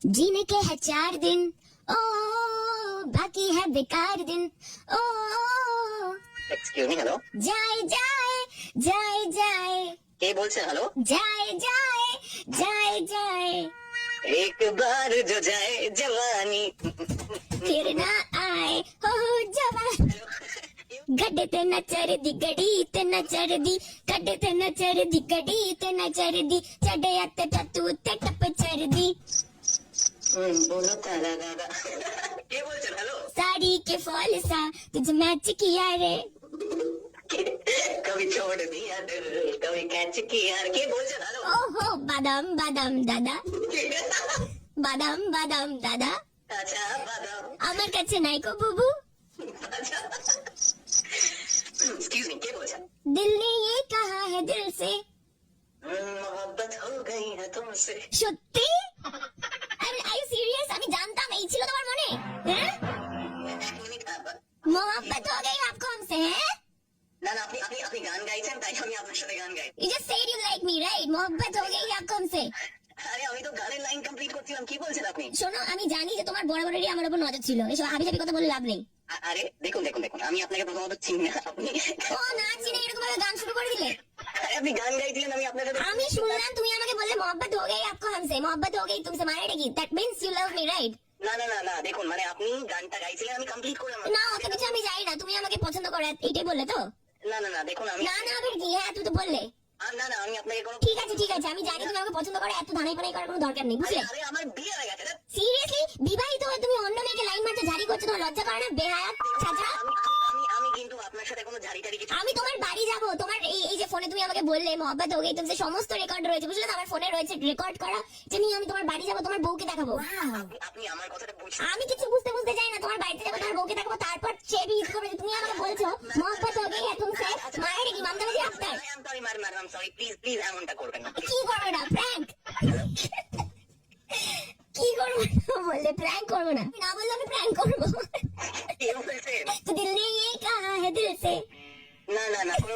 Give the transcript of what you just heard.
जीने के है 4 दिन, ओ बाकी है बेकार दिन, ओ এক্সকিউজ মি, হ্যালো, जाए जाए जाए जाए কে বলছেন? হ্যালো, जाए जाए जाए जाए এক বার जो जाए जवानी। फिर ना आए हो जवान। गड्ढे ते न चढ़ दी गड़ी ते न चढ़ दी, गड्ढे ते न चढ़ दी गड़ी ते न चढ़ दी, चढ़े आते टू ते टप चढ़ दी। बोलो तारा दादा, কে বলছেন? হ্যালো, साड़ी के फॉल सा तुझे मैच किया रे, कभी छोड़ दिया दिल, कभी कैच किया। কে বলছেন? হ্যালো, ओहो बादाम बादाम दादा, बादाम बादाम दादा আচ্ছা বাদাম, আমার কাছে নাই কো বুবু। আচ্ছা এক্সকিউজ মি, কে বলছেন? दिल ने ये कहा है दिल से, मोहब्बत हो गई है तुमसे। সত্যি? Are you serious? আমি জানতাম এই ছিল তোমার মনে। হ্যাঁ, এক মিনিট, मोहब्बत हो गई आपको हमसे, हैं? না না, আপনি আপনি আপনি গান গাইছেন, তাই আমি আপনার সাথে গান গাই। You just said you like me, right? मोहब्बत हो गई आपको हमसे। আরে আমি তো গানের লাইন কমপ্লিট করছিলাম, কি বলছেন আপনি? শোনো, আমি জানি যে তোমার বরাবরেরই আমার উপর নজর ছিল, এসব হাবিজাবি কথা বলে লাভ নেই। আরে দেখুন দেখুন দেখুন, আমি আপনাকে প্রথমত চিনি না। আপনি ও না চিনে এরকম ভাবে গান শুরু করে দিলে। আরে আপনি গান গাইছিলেন, আমি আপনার সাথে আমি শুনলাম তুমি আমাকে বললে मोहब्बत हो गई आपको हमसे, मोहब्बत हो गई तुमसे मारेगी, that means you love me, right? না না না না, দেখুন মানে আপনি গানটা গাইছিলেন, আমি কমপ্লিট করলাম। না অত কিছু আমি জানি না, তুমি আমাকে পছন্দ করো এইটাই বললে তো? না না না, দেখুন আমি না না ফির কি? হ্যাঁ তুই তো বললে। না না, আমি আপনাকে কোনো ঠিক আছে আমি জানি তুমি আমাকে পছন্দ করো, এত ধানাই পানাই করার কোনো দরকার নেই, বুঝলে? আরে আমার বিয়ে হয়ে গেছে। সিরিয়াসলি বিবাহিত হয়ে তুমি অন্য মেয়েকে লাইন মারতে ঝাড়ি করছো, তোমার লজ্জা করে না বেহায়াত ছাত্রা? আমি আমি আমি কিন্তু আপনার সাথে কোনো ঝাড়ি টাড়ি কিছু। আমি তোমার বাড়ি যাবো, তোমার এই যে ফোনে তুমি আমাকে বললে मोहब्बत हो गई तुमसे সমস্ত রেকর্ড রয়েছে, বুঝলে তো? আমার ফোনে রয়েছে রেকর্ড করা, যে নিয়ে আমি তোমার বাড়ি যাবো, তোমার বউকে দেখাবো। আপনি আমার কথাটা বুঝছেন? আমি কিছু বুঝতে যাই না, তোমার বাড়িতে যাবো, তোমার বউকে দেখাবো, তারপর সে भी इसको তুমি আমাকে বলছো मोहब्बत हो गई है तुमसे, মায়ের কি মামদাবাজি আপনার? I am sorry madam, sorry, please please এমনটা করবেন না। কি করবো না? প্র্যাঙ্ক কি করবো না বললে? প্র্যাঙ্ক করবো না, না বললে আমি প্র্যাঙ্ক করবো। কে বলছেন? তো दिल ने ये कहा है दिल से, না না না, কোনো